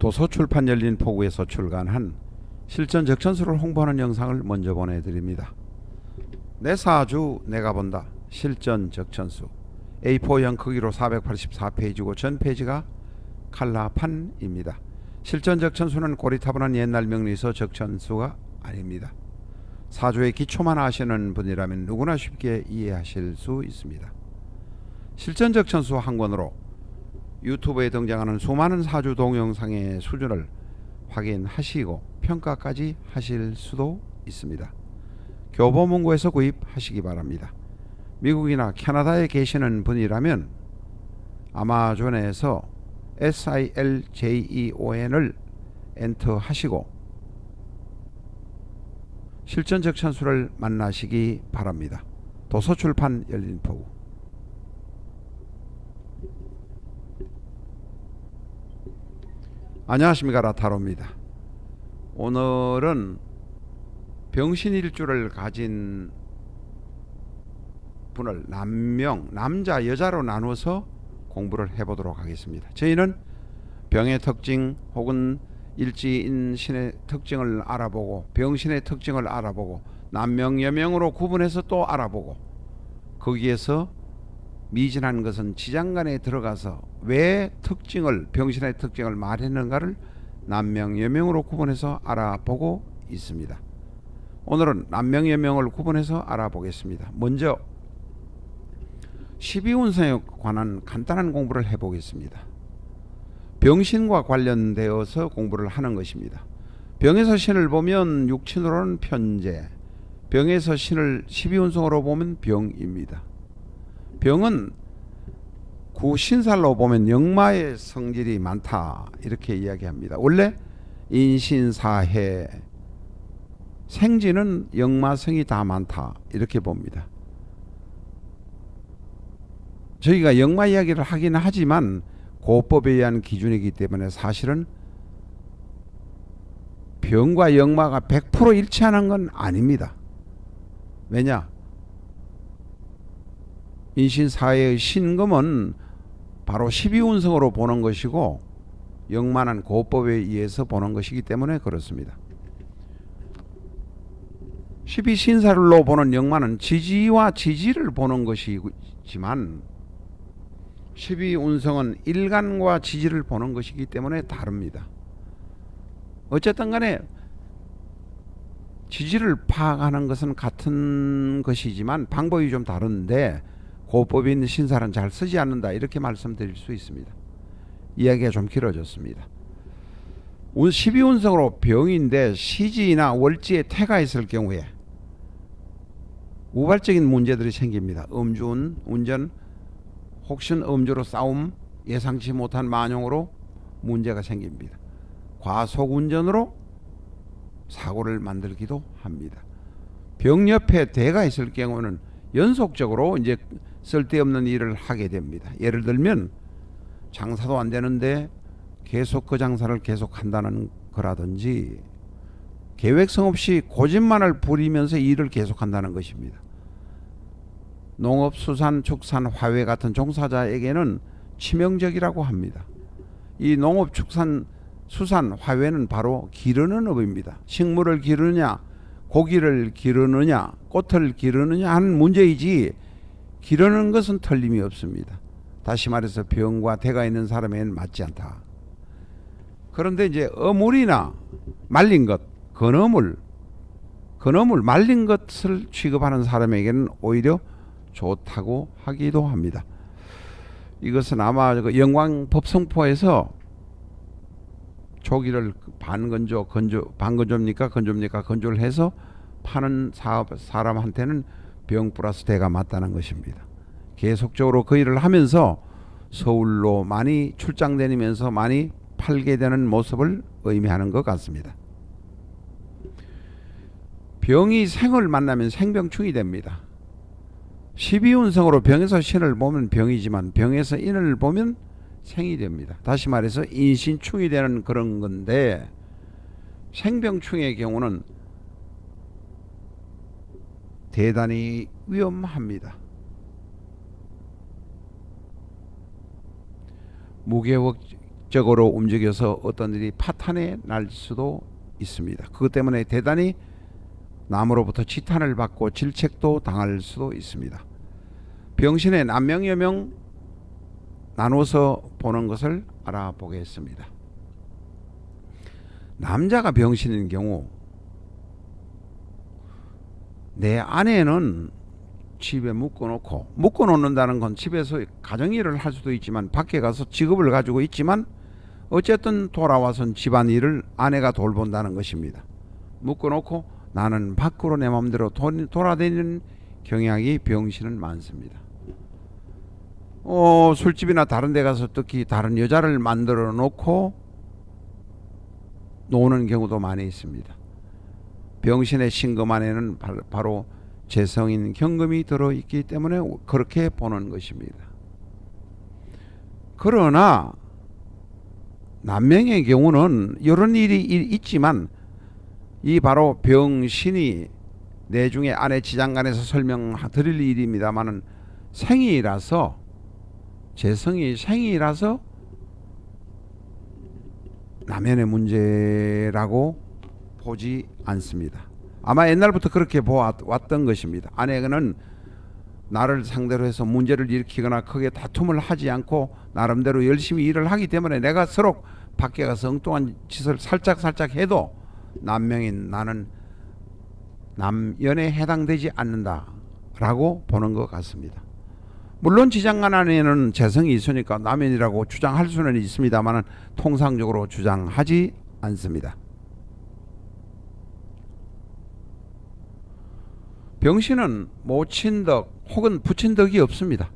도서출판 열린 포구에서 출간한 실전 적천수를 홍보하는 영상을 먼저 보내드립니다. 내 사주 내가 본다 실전 적천수 A4형 크기로 484페이지고 전 페이지가 칼라판입니다. 실전 적천수는 고리타분한 옛날 명리서 적천수가 아닙니다. 사주의 기초만 아시는 분이라면 누구나 쉽게 이해하실 수 있습니다. 실전 적천수 한 권으로 유튜브에 등장하는 수많은 사주 동영상의 수준을 확인하시고 평가까지 하실 수도 있습니다. 교보문고에서 구입하시기 바랍니다. 미국이나 캐나다에 계시는 분이라면 아마존에서 SILJEON을 엔터하시고 실전 적천수를 만나시기 바랍니다. 도서출판 열린 포구. 안녕하십니까, 라타로입니다. 오늘은 병신일주를 가진 분을 남자 여자로 나누어서 공부를 해보도록 하겠습니다. 저희는 병의 특징 혹은 일지인 신의 특징을 알아보고 병신의 특징을 알아보고 남명 여명으로 구분해서 또 알아보고 거기에서 미진한 것은 지장간에 들어가서 왜 특징을 병신의 특징을 말했는가를 남명 여명으로 구분해서 알아보고 있습니다. 오늘은 남명 여명을 구분해서 알아보겠습니다. 먼저 12운성에 관한 간단한 공부를 해보겠습니다. 병신과 관련되어서 공부를 하는 것입니다. 병에서 신을 보면 육친으로는 편재, 병에서 신을 12운성으로 보면 병입니다. 병은 구신살로 보면 역마의 성질이 많다 이렇게 이야기합니다. 원래 인신사해 생지는 역마성이 다 많다 이렇게 봅니다. 저희가 역마 이야기를 하긴 하지만 고법에 의한 기준이기 때문에 사실은 병과 역마가 100% 일치하는 건 아닙니다. 왜냐? 인신사해의 신금은 바로 12운성으로 보는 것이고 역마는 고법에 의해서 보는 것이기 때문에 그렇습니다. 12신살로 보는 역마는 지지와 지지를 보는 것이지만 12운성은 일간과 지지를 보는 것이기 때문에 다릅니다. 어쨌든 간에 지지를 파악하는 것은 같은 것이지만 방법이 좀 다른데 고법인 신살은 잘 쓰지 않는다 이렇게 말씀드릴 수 있습니다. 이야기가 좀 길어졌습니다. 12운성으로 병인데 시지나 월지에 태가 있을 경우에 우발적인 문제들이 생깁니다. 음주운, 운전, 혹시 음주로 싸움, 예상치 못한 만용으로 문제가 생깁니다. 과속운전으로 사고를 만들기도 합니다. 병 옆에 대가 있을 경우는 연속적으로 이제 쓸데없는 일을 하게 됩니다. 예를 들면 장사도 안 되는데 계속 그 장사를 계속 한다는 거라든지 계획성 없이 고집만을 부리면서 일을 계속 한다는 것입니다. 농업, 수산, 축산, 화훼 같은 종사자에게는 치명적이라고 합니다. 이 농업, 축산, 수산, 화훼는 바로 기르는 업입니다. 식물을 기르느냐, 고기를 기르느냐, 꽃을 기르느냐 하는 문제이지 기르는 것은 틀림이 없습니다. 다시 말해서 병과 대가 있는 사람에게는 맞지 않다. 그런데 이제 어물이나 말린 것, 건어물 말린 것을 취급하는 사람에게는 오히려 좋다고 하기도 합니다. 이것은 아마 영광법성포에서 조기를 반건조입니까? 건조를 해서 파는 사람한테는 병 플러스 대가 맞다는 것입니다. 계속적으로 그 일을 하면서 서울로 많이 출장 다니면서 많이 팔게 되는 모습을 의미하는 것 같습니다. 병이 생을 만나면 생병충이 됩니다. 12운성으로 병에서 신을 보면 병이지만 병에서 인을 보면 생이 됩니다. 다시 말해서 인신충이 되는 그런 건데 생병충의 경우는 대단히 위험합니다. 무게력 적극적으로 움직여서 어떤 일이 파탄에 날 수도 있습니다. 그것 때문에 대단히 남으로부터 지탄을 받고 질책도 당할 수도 있습니다. 병신의 남명 여명 나눠서 보는 것을 알아보겠습니다. 남자가 병신인 경우 내 아내는 집에 묶어놓는다는 건 집에서 가정일을 할 수도 있지만 밖에 가서 직업을 가지고 있지만 어쨌든 돌아와선 집안일을 아내가 돌본다는 것입니다. 묶어놓고 나는 밖으로 내 마음대로 돌아다니는 경향이 병신은 많습니다. 술집이나 다른 데 가서 특히 다른 여자를 만들어 놓고 노는 경우도 많이 있습니다. 병신의 신금 안에는 바로 재성인 경금이 들어있기 때문에 그렇게 보는 것입니다. 그러나 남명의 경우는 이런 일이 있지만 이 바로 병신이 내중에 아내 지장간에서 설명드릴 일입니다만은 생이라서 재성이 생이라서 남연의 문제라고 보지 않습니다. 아마 옛날부터 그렇게 보았던 것입니다. 아내는 나를 상대로 해서 문제를 일으키거나 크게 다툼을 하지 않고 나름대로 열심히 일을 하기 때문에 내가 서로 밖에 가서 엉뚱한 짓을 살짝 해도 남명인 나는 남연에 해당되지 않는다라고 보는 것 같습니다. 물론 지장간 안에는 재성이 있으니까 남연이라고 주장할 수는 있습니다만 통상적으로 주장하지 않습니다. 병신은 모친 덕 혹은 붙인 덕이 없습니다.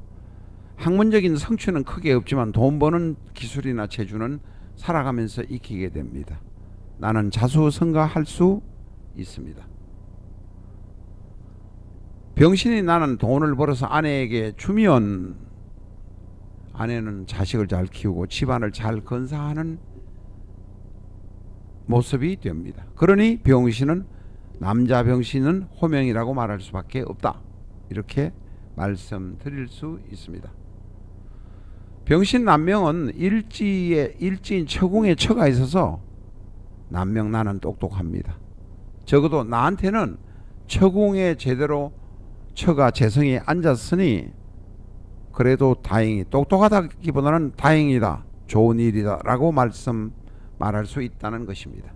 학문적인 성취는 크게 없지만 돈 버는 기술이나 재주는 살아가면서 익히게 됩니다. 나는 자수성가할 수 있습니다. 병신이 나는 돈을 벌어서 아내에게 주면 아내는 자식을 잘 키우고 집안을 잘 건사하는 모습이 됩니다. 그러니 병신은 남자 병신은 호명이라고 말할 수밖에 없다. 이렇게 말씀드릴 수 있습니다. 병신 남명은 일지인 처궁에 처가 있어서 남명 나는 똑똑합니다. 적어도 나한테는 처궁에 제대로 처가 재성이 앉았으니 그래도 다행히 똑똑하다기보다는 다행이다. 좋은 일이다 라고 말할 수 있다는 것입니다.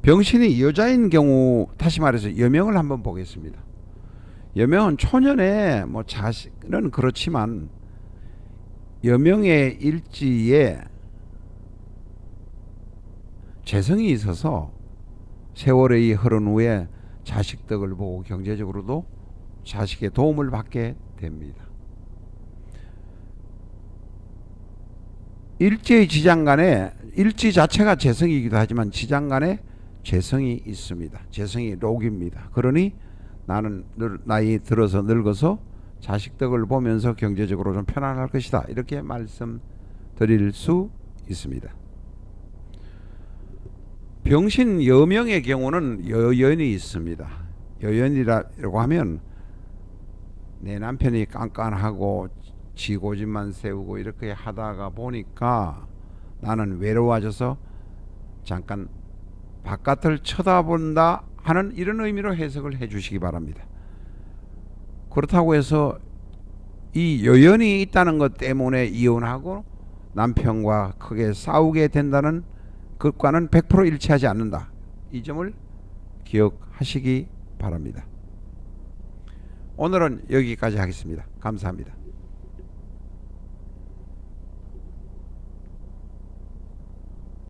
병신이 여자인 경우 다시 말해서 여명을 한번 보겠습니다. 여명은 초년에 자식은 그렇지만 여명의 일지에 재성이 있어서 세월이 흐른 후에 자식 덕을 보고 경제적으로도 자식의 도움을 받게 됩니다. 일지의 지장간에 일지 자체가 재성이기도 하지만 지장간에 재성이 있습니다. 재성이 록입니다. 그러니 나는 나이 들어서 늙어서 자식 덕을 보면서 경제적으로 좀 편안할 것이다. 이렇게 말씀드릴 수 있습니다. 병신 여명의 경우는 여연이 있습니다. 여연이라고 하면 내 남편이 깐깐하고 지고집만 세우고 이렇게 하다가 보니까 나는 외로워져서 잠깐 바깥을 쳐다본다 하는 이런 의미로 해석을 해 주시기 바랍니다. 그렇다고 해서 이 여연이 있다는 것 때문에 이혼하고 남편과 크게 싸우게 된다는 것과는 100% 일치하지 않는다. 이 점을 기억하시기 바랍니다. 오늘은 여기까지 하겠습니다. 감사합니다.